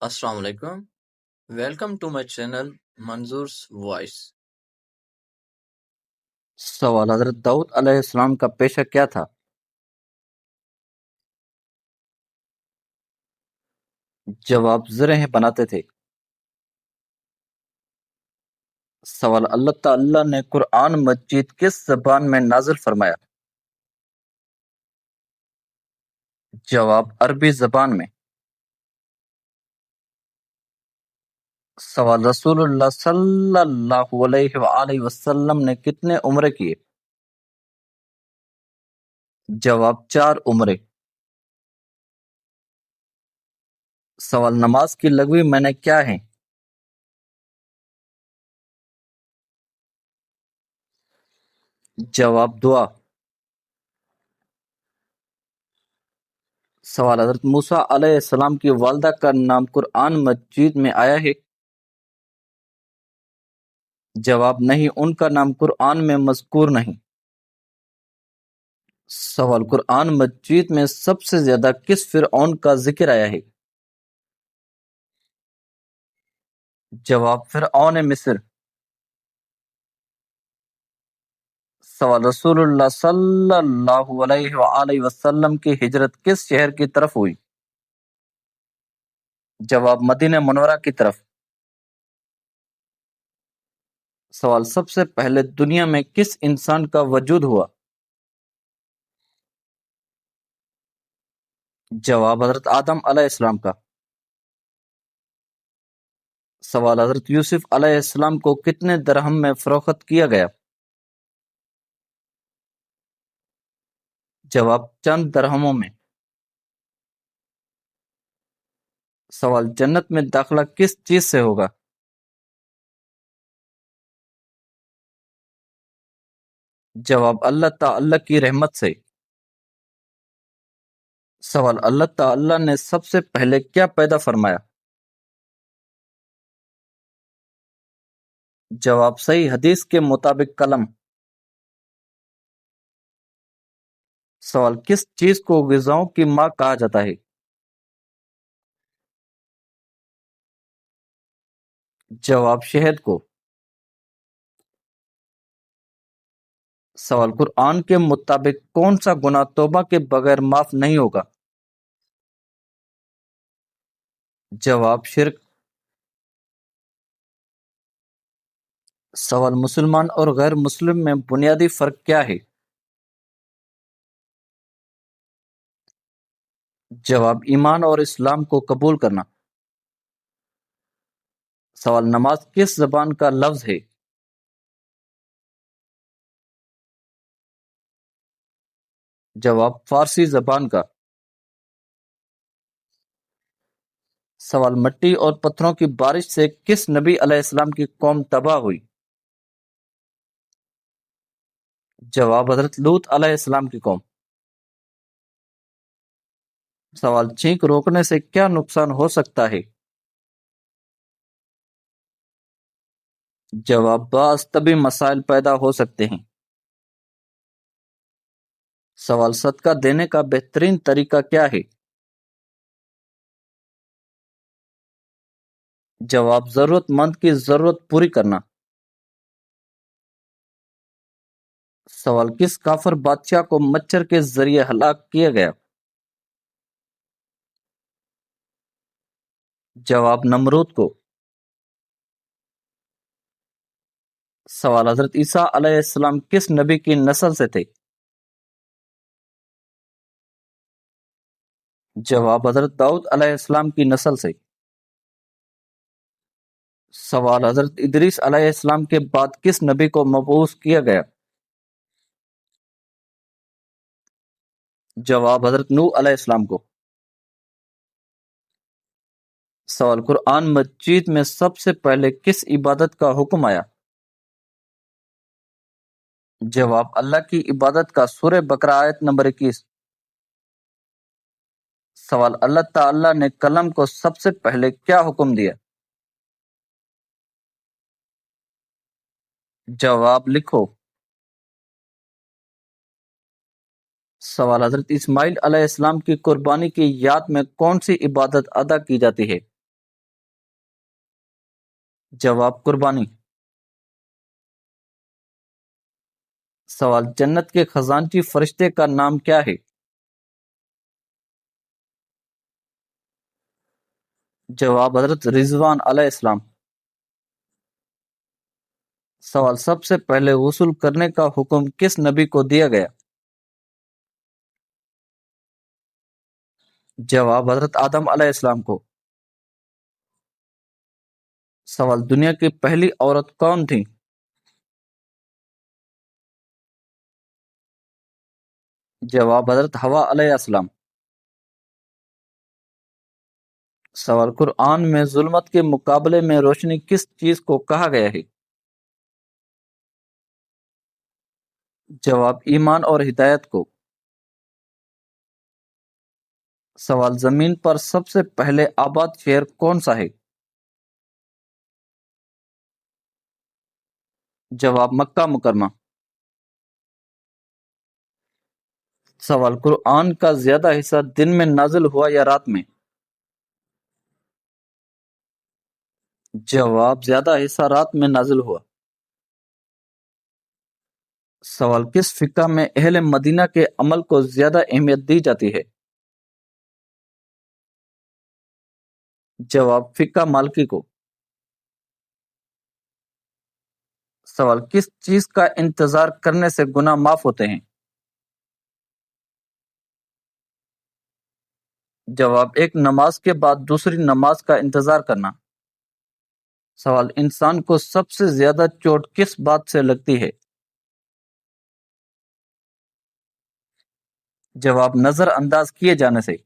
Assalamu alaikum. Welcome to my channel Manzoor's Voice. سوال: حضرت داؤد علیہ السلام کا پیشہ کیا تھا؟ جواب: زرہیں بناتے تھے۔ سوال: اللہ تعالیٰ نے قرآن مجید کس زبان میں نازل فرمایا؟ جواب: عربی زبان میں۔ سوال: رسول اللہ صلی اللہ علیہ وآلہ وسلم نے کتنے عمرے کیے؟ جواب: 4 عمرے۔ سوال: نماز کی لغوی معنی کیا ہیں؟ جواب: دعا۔ سوال: حضرت موسیٰ علیہ السلام کی والدہ کا نام قرآن مجید میں آیا ہے؟ جواب: نہیں، ان کا نام قرآن میں مذکور نہیں۔ سوال: قرآن مجید میں سب سے زیادہ کس فرعون کا ذکر آیا ہے؟ جواب: فرعون مصر۔ سوال: رسول اللہ صلی اللہ علیہ وآلہ وسلم کی ہجرت کس شہر کی طرف ہوئی؟ جواب: مدینہ منورہ کی طرف۔ سوال: سب سے پہلے دنیا میں کس انسان کا وجود ہوا؟ جواب: حضرت آدم علیہ السلام کا۔ سوال: حضرت یوسف علیہ السلام کو کتنے درہم میں فروخت کیا گیا؟ جواب: چند درہموں میں۔ سوال: جنت میں داخلہ کس چیز سے ہوگا؟ جواب: اللہ تعالیٰ کی رحمت سے۔ سوال: اللہ تعالیٰ نے سب سے پہلے کیا پیدا فرمایا؟ جواب: صحیح حدیث کے مطابق قلم۔ سوال: کس چیز کو غذاؤں کی ماں کہا جاتا ہے؟ جواب: شہد کو۔ سوال: قرآن کے مطابق کون سا گناہ توبہ کے بغیر معاف نہیں ہوگا؟ جواب: شرک۔ سوال: مسلمان اور غیر مسلم میں بنیادی فرق کیا ہے؟ جواب: ایمان اور اسلام کو قبول کرنا۔ سوال: نماز کس زبان کا لفظ ہے؟ جواب: فارسی زبان کا۔ سوال: مٹی اور پتھروں کی بارش سے کس نبی علیہ السلام کی قوم تباہ ہوئی؟ جواب: حضرت لوط علیہ السلام کی قوم۔ سوال: چھینک روکنے سے کیا نقصان ہو سکتا ہے؟ جواب: بعض طبی مسائل پیدا ہو سکتے ہیں۔ سوال: صدقہ دینے کا بہترین طریقہ کیا ہے؟ جواب: ضرورت مند کی ضرورت پوری کرنا۔ سوال: کس کافر بادشاہ کو مچھر کے ذریعے ہلاک کیا گیا؟ جواب: نمرود کو۔ سوال: حضرت عیسیٰ علیہ السلام کس نبی کی نسل سے تھے؟ جواب: حضرت داؤد علیہ السلام کی نسل سے۔ سوال: حضرت ادریس علیہ السلام کے بعد کس نبی کو مبعوث کیا گیا؟ جواب: حضرت نوح علیہ السلام کو۔ سوال: قرآن مجید میں سب سے پہلے کس عبادت کا حکم آیا؟ جواب: اللہ کی عبادت کا۔ سورہ بقرہ آیت نمبر 21۔ سوال: اللہ تعالیٰ نے قلم کو سب سے پہلے کیا حکم دیا؟ جواب: لکھو۔ سوال: حضرت اسماعیل علیہ السلام کی قربانی کی یاد میں کون سی عبادت ادا کی جاتی ہے؟ جواب قربانی۔ سوال جنت کے خزانچی فرشتے کا نام کیا ہے؟ جواب حضرت رضوان علیہ السلام۔ سوال سب سے پہلے غسل کرنے کا حکم کس نبی کو دیا گیا؟ جواب حضرت آدم علیہ السلام کو۔ سوال دنیا کی پہلی عورت کون تھی؟ جواب حضرت حوا علیہ السلام۔ سوال قرآن میں ظلمت کے مقابلے میں روشنی کس چیز کو کہا گیا ہے؟ جواب ایمان اور ہدایت کو۔ سوال زمین پر سب سے پہلے آباد شہر کون سا ہے؟ جواب مکہ مکرمہ۔ سوال قرآن کا زیادہ حصہ دن میں نازل ہوا یا رات میں؟ جواب زیادہ حصہ رات میں نازل ہوا۔ سوال کس فقہ میں اہل مدینہ کے عمل کو زیادہ اہمیت دی جاتی ہے؟ جواب فقہ مالکی کو۔ سوال کس چیز کا انتظار کرنے سے گناہ معاف ہوتے ہیں؟ جواب ایک نماز کے بعد دوسری نماز کا انتظار کرنا۔ سوال انسان کو سب سے زیادہ چوٹ کس بات سے لگتی ہے؟ جواب نظر انداز کیے جانے سے۔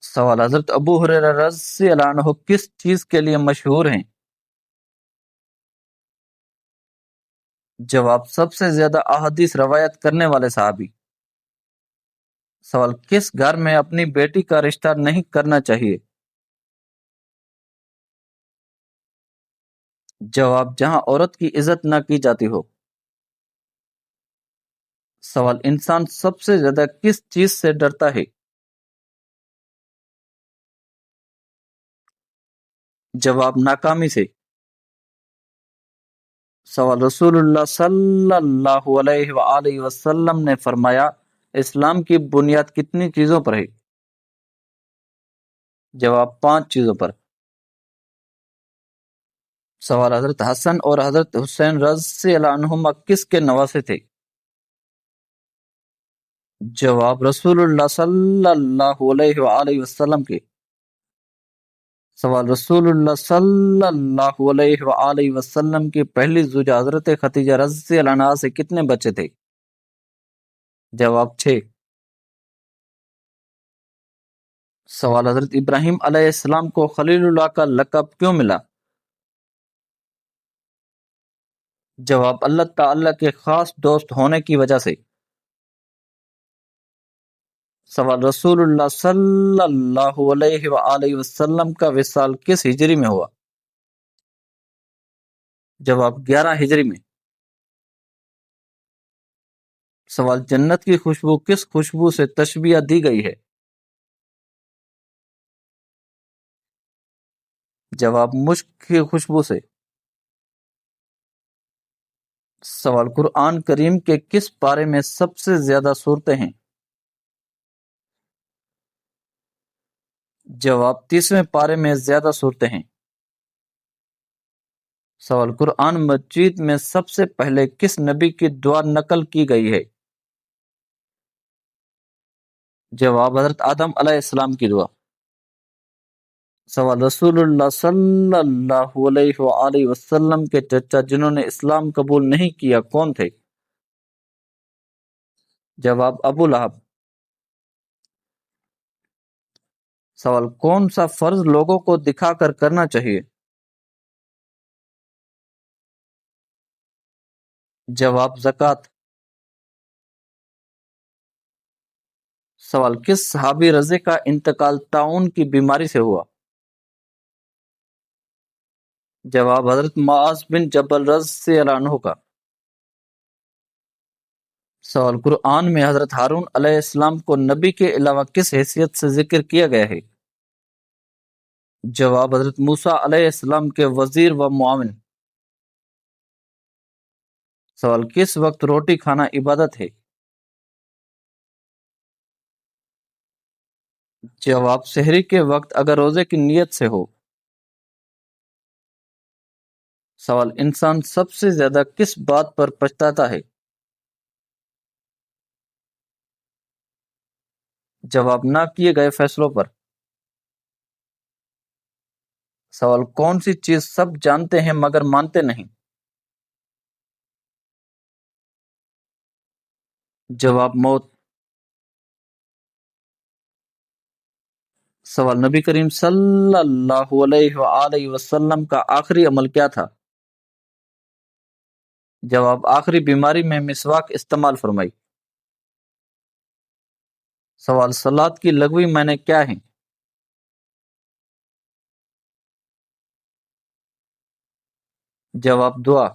سوال حضرت ابو ہریرہ رضی اللہ عنہ کس چیز کے لیے مشہور ہیں؟ جواب سب سے زیادہ احادیث روایت کرنے والے صحابی۔ سوال کس گھر میں اپنی بیٹی کا رشتہ نہیں کرنا چاہیے؟ جواب جہاں عورت کی عزت نہ کی جاتی ہو۔ سوال انسان سب سے زیادہ کس چیز سے ڈرتا ہے؟ جواب ناکامی سے۔ سوال رسول اللہ صلی اللہ علیہ وآلہ وسلم نے فرمایا اسلام کی بنیاد کتنی چیزوں پر ہے؟ جواب 5 چیزوں پر۔ سوال حضرت حسن اور حضرت حسین رضی اللہ عنہما کس کے نواسے تھے؟ جواب رسول اللہ صلی اللہ علیہ وآلہ وسلم کے۔ سوال رسول اللہ صلی اللہ علیہ وآلہ وسلم کی پہلی زوجہ حضرت خدیجہ رضی اللہ عنہا سے کتنے بچے تھے؟ جواب 6۔ سوال حضرت ابراہیم علیہ السلام کو خلیل اللہ کا لقب کیوں ملا؟ جواب اللہ تعالیٰ کے خاص دوست ہونے کی وجہ سے۔ سوال رسول اللہ صلی اللہ علیہ وآلہ وسلم کا وصال کس ہجری میں ہوا؟ جواب 11 ہجری میں۔ سوال جنت کی خوشبو کس خوشبو سے تشبیہ دی گئی ہے؟ جواب مشک کی خوشبو سے۔ سوال قرآن کریم کے کس پارے میں سب سے زیادہ صورتیں ہیں؟ جواب 30ویں پارے میں زیادہ صورتیں ہیں۔ سوال قرآن مجید میں سب سے پہلے کس نبی کی دعا نقل کی گئی ہے؟ جواب حضرت آدم علیہ السلام کی دعا۔ سوال رسول اللہ صلی اللہ علیہ وآلہ وسلم کے چچا جنہوں نے اسلام قبول نہیں کیا کون تھے؟ جواب ابو لہب۔ سوال کون سا فرض لوگوں کو دکھا کر کرنا چاہیے؟ جواب زکوٰۃ۔ سوال کس صحابی رضی کا انتقال طاعون کی بیماری سے ہوا؟ جواب حضرت معاذ بن جبل رضی اللہ عنہ کا۔ سوال قرآن میں حضرت ہارون علیہ السلام کو نبی کے علاوہ کس حیثیت سے ذکر کیا گیا ہے؟ جواب حضرت موسیٰ علیہ السلام کے وزیر و معاون۔ سوال کس وقت روٹی کھانا عبادت ہے؟ جواب سحری کے وقت اگر روزے کی نیت سے ہو۔ سوال انسان سب سے زیادہ کس بات پر پچھتاتا ہے؟ جواب نہ کیے گئے فیصلوں پر۔ سوال کون سی چیز سب جانتے ہیں مگر مانتے نہیں؟ جواب موت۔ سوال نبی کریم صلی اللہ علیہ وآلہ وسلم کا آخری عمل کیا تھا؟ جواب آخری بیماری میں مسواک استعمال فرمائی۔ سوال صلاۃ کی لغوی معنی کیا ہیں؟ جواب دعا۔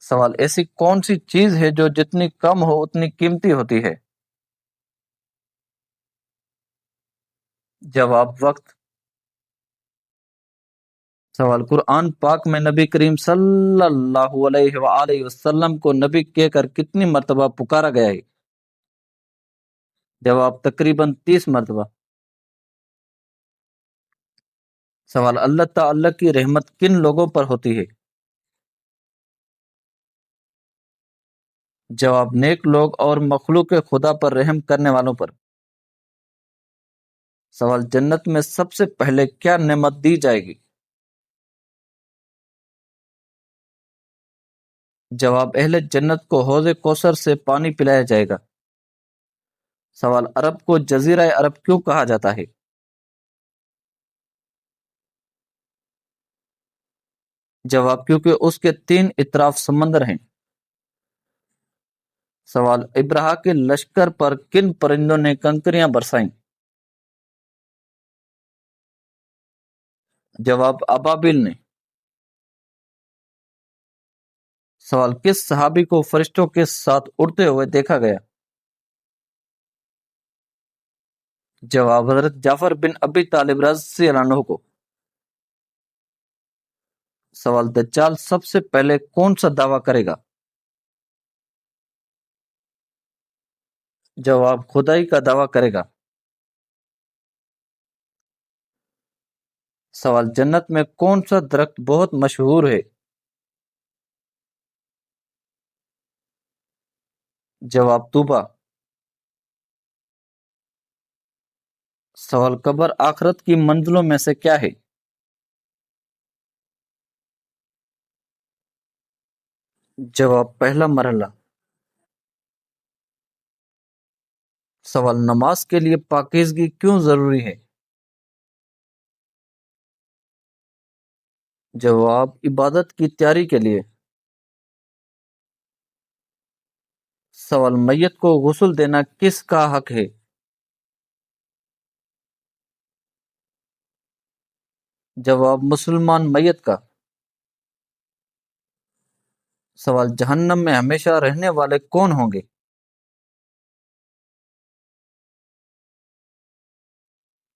سوال ایسی کون سی چیز ہے جو جتنی کم ہو اتنی قیمتی ہوتی ہے؟ جواب وقت۔ سوال قرآن پاک میں نبی کریم صلی اللہ علیہ وآلہ وسلم کو نبی کہہ کر کتنی مرتبہ پکارا گیا ہے؟ جواب تقریباً 30 مرتبہ۔ سوال اللہ تعالی کی رحمت کن لوگوں پر ہوتی ہے؟ جواب نیک لوگ اور مخلوق خدا پر رحم کرنے والوں پر۔ سوال جنت میں سب سے پہلے کیا نعمت دی جائے گی؟ جواب اہل جنت کو حوض کوثر سے پانی پلایا جائے گا۔ سوال عرب کو جزیرہ عرب کیوں کہا جاتا ہے؟ جواب کیونکہ اس کے 3 اطراف سمندر ہیں۔ سوال ابرہہ کے لشکر پر کن پرندوں نے کنکریاں برسائیں؟ جواب ابابیل نے۔ سوال کس صحابی کو فرشتوں کے ساتھ اڑتے ہوئے دیکھا گیا؟ جواب حضرت جعفر بن ابی طالب رضی اللہ عنہ کو۔ سوال دجال سب سے پہلے کون سا دعویٰ کرے گا؟ جواب خدائی کا دعویٰ کرے گا۔ سوال جنت میں کون سا درخت بہت مشہور ہے؟ جواب طوبا۔ سوال قبر آخرت کی منزلوں میں سے کیا ہے؟ جواب پہلا مرحلہ۔ سوال نماز کے لیے پاکیزگی کیوں ضروری ہے؟ جواب عبادت کی تیاری کے لیے۔ سوال میت کو غسل دینا کس کا حق ہے؟ جواب مسلمان میت کا۔ سوال جہنم میں ہمیشہ رہنے والے کون ہوں گے؟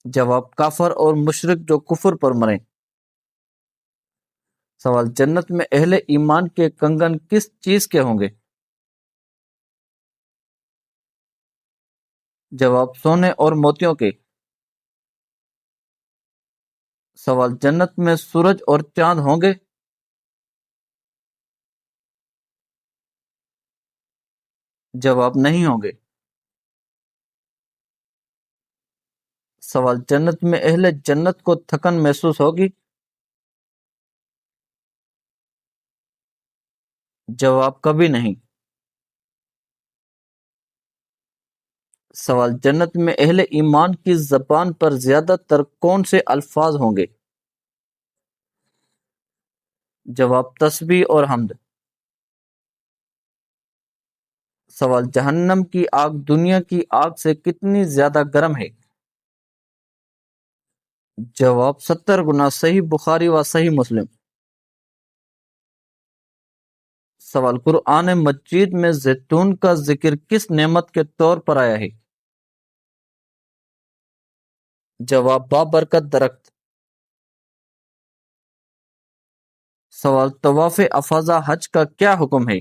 جواب کافر اور مشرک جو کفر پر مریں۔ سوال جنت میں اہل ایمان کے کنگن کس چیز کے ہوں گے؟ جواب سونے اور موتیوں کے۔ سوال جنت میں سورج اور چاند ہوں گے؟ جواب نہیں ہوں گے۔ سوال جنت میں اہل جنت کو تھکن محسوس ہوگی؟ جواب کبھی نہیں۔ سوال جنت میں اہل ایمان کی زبان پر زیادہ تر کون سے الفاظ ہوں گے؟ جواب تسبیح اور حمد۔ سوال جہنم کی آگ دنیا کی آگ سے کتنی زیادہ گرم ہے؟ جواب 70 گنا۔ صحیح بخاری و صحیح مسلم۔ سوال قرآن مجید میں زیتون کا ذکر کس نعمت کے طور پر آیا ہے؟ جواب بابرکت درخت. سوال طواف افاضہ حج کا کیا حکم ہے؟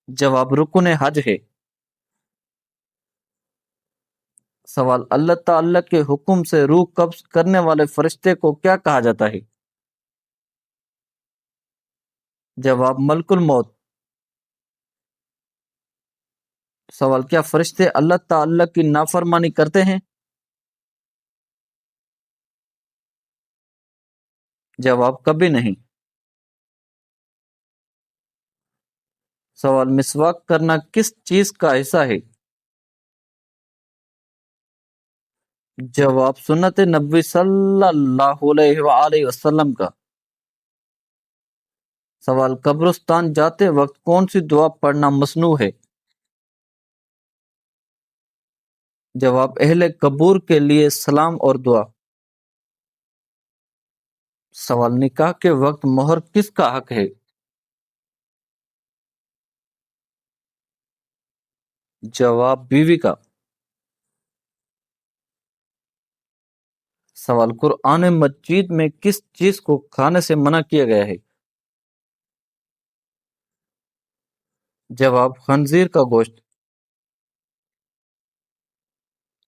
جواب رکن حج ہے. سوال اللہ تعالی کے حکم سے روح قبض کرنے والے فرشتے کو کیا کہا جاتا ہے؟ جواب ملک الموت. سوال کیا فرشتے اللہ تعالی کی نافرمانی کرتے ہیں؟ جواب کبھی نہیں. سوال مسواک کرنا کس چیز کا حصہ ہے؟ جواب سنت نبوی صلی اللہ علیہ وآلہ وسلم کا. سوال قبرستان جاتے وقت کون سی دعا پڑھنا مصنوع ہے؟ جواب اہل قبور کے لیے سلام اور دعا. سوال نکاح کے وقت مہر کس کا حق ہے؟ جواب بیوی کا. سوال قرآن مجید میں کس چیز کو کھانے سے منع کیا گیا ہے؟ جواب خنزیر کا گوشت.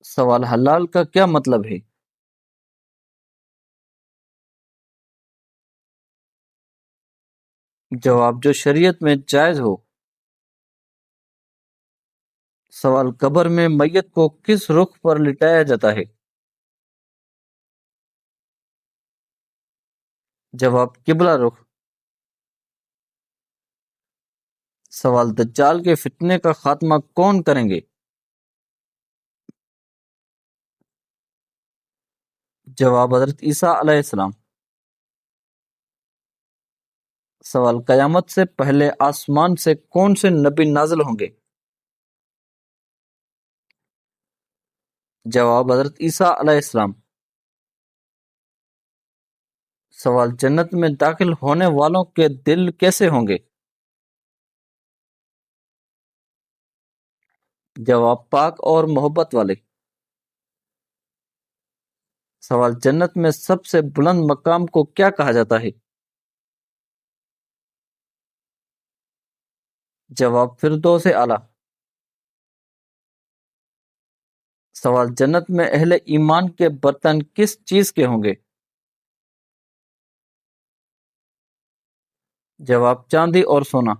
سوال حلال کا کیا مطلب ہے؟ جواب جو شریعت میں جائز ہو. سوال قبر میں میت کو کس رخ پر لٹایا جاتا ہے؟ جواب قبلہ رخ. سوال دجال کے فتنے کا خاتمہ کون کریں گے؟ جواب حضرت عیسیٰ علیہ السلام. سوال قیامت سے پہلے آسمان سے کون سے نبی نازل ہوں گے؟ جواب حضرت عیسیٰ علیہ السلام. سوال جنت میں داخل ہونے والوں کے دل کیسے ہوں گے؟ جواب پاک اور محبت والے. سوال جنت میں سب سے بلند مقام کو کیا کہا جاتا ہے؟ جواب فردوس اعلیٰ. سوال جنت میں اہل ایمان کے برتن کس چیز کے ہوں گے؟ جواب چاندی اور سونا.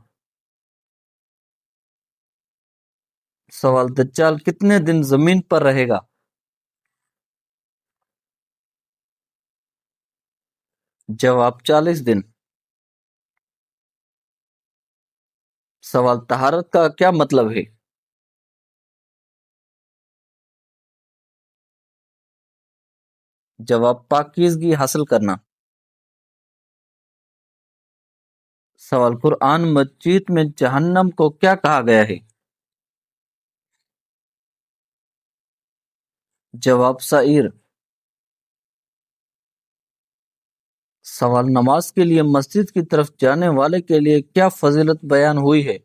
سوال دجال کتنے دن زمین پر رہے گا؟ جواب 40 دن. سوال طہارت کا کیا مطلب ہے؟ جواب پاکیزگی حاصل کرنا. سوال قرآن مجید میں جہنم کو کیا کہا گیا ہے؟ جواب سعیر. سوال نماز کے لیے مسجد کی طرف جانے والے کے لیے کیا فضیلت بیان ہوئی ہے؟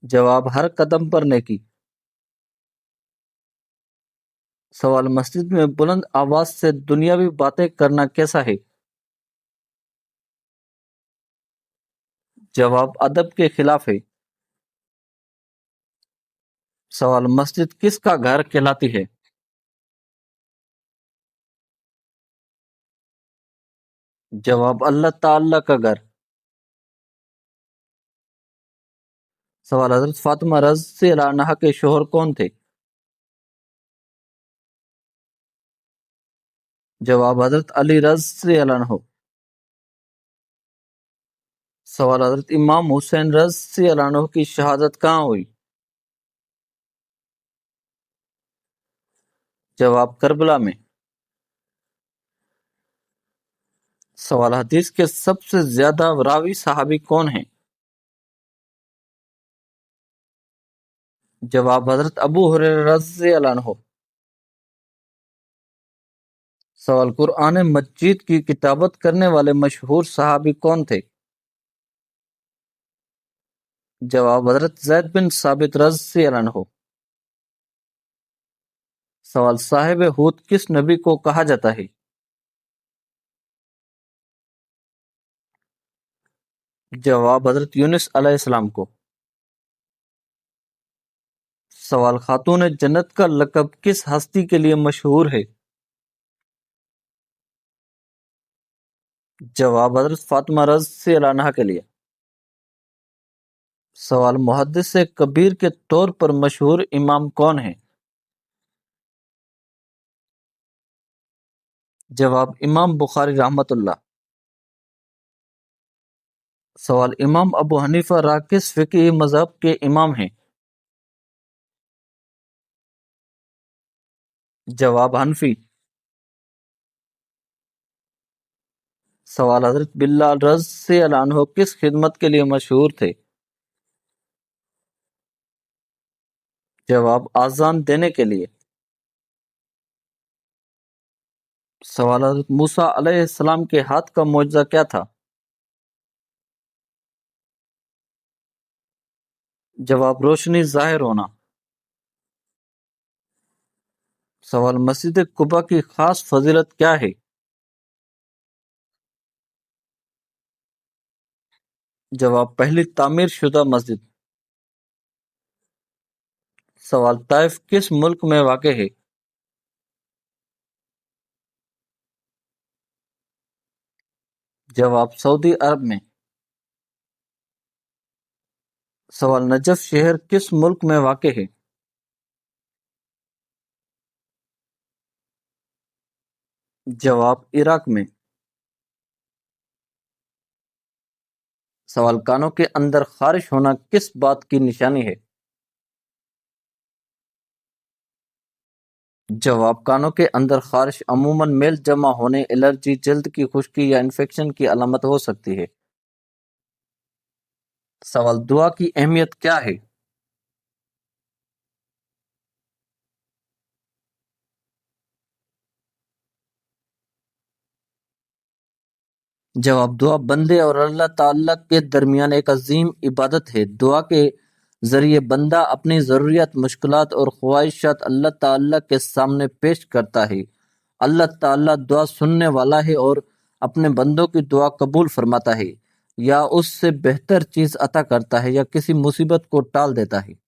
جواب ہر قدم پر نیکی. سوال مسجد میں بلند آواز سے دنیاوی باتیں کرنا کیسا ہے؟ جواب ادب کے خلاف ہے. سوال مسجد کس کا گھر کہلاتی ہے؟ جواب اللہ تعالی کا گھر. سوال حضرت فاطمہ رضی اللہ عنہا کے شوہر کون تھے؟ جواب حضرت علی رضی اللہ عنہ. سوال حضرت امام حسین رضی اللہ عنہ کی شہادت کہاں ہوئی؟ جواب کربلا میں. سوال حدیث کے سب سے زیادہ راوی صحابی کون ہیں؟ جواب حضرت ابو ہریرہ رضی اللہ عنہ. سوال قرآن مجید کی کتابت کرنے والے مشہور صحابی کون تھے؟ جواب حضرت زید بن ثابت رضی اللہ عنہ۔ سوال صاحب ہود کس نبی کو کہا جاتا ہے؟ جواب حضرت یونس علیہ السلام کو۔ سوال خاتون جنت کا لقب کس ہستی کے لیے مشہور ہے؟ جواب حضرت فاطمہ رضی اللہ عنہا کے لیے۔ سوال محدث کبیر کے طور پر مشہور امام کون ہیں؟ جواب امام بخاری رحمۃ اللہ۔ سوال امام ابو حنیفہ کس فقہی مذہب کے امام ہیں؟ جواب حنفی۔ سوال حضرت بلال رضی اللہ عنہ کس خدمت کے لیے مشہور تھے؟ جواب آذان دینے کے لیے۔ سوال حضرت موسیٰ علیہ السلام کے ہاتھ کا معجزہ کیا تھا؟ جواب روشنی ظاہر ہونا۔ سوال مسجد قباء کی خاص فضیلت کیا ہے؟ جواب پہلی تعمیر شدہ مسجد۔ سوال طائف کس ملک میں واقع ہے؟ جواب سعودی عرب میں۔ سوال نجف شہر کس ملک میں واقع ہے؟ جواب عراق میں۔ سوال کانوں کے اندر خارش ہونا کس بات کی نشانی ہے؟ جواب کانوں کے اندر خارش عموماً میل جمع ہونے، الرجی، جلد کی خشکی یا انفیکشن کی علامت ہو سکتی ہے۔ سوال دعا کی اہمیت کیا ہے؟ جواب دعا بندے اور اللہ تعالیٰ کے درمیان ایک عظیم عبادت ہے۔ دعا کے ذریعے بندہ اپنی ضروریات، مشکلات اور خواہشات اللہ تعالیٰ کے سامنے پیش کرتا ہے۔ اللہ تعالیٰ دعا سننے والا ہے اور اپنے بندوں کی دعا قبول فرماتا ہے، یا اس سے بہتر چیز عطا کرتا ہے یا کسی مصیبت کو ٹال دیتا ہے۔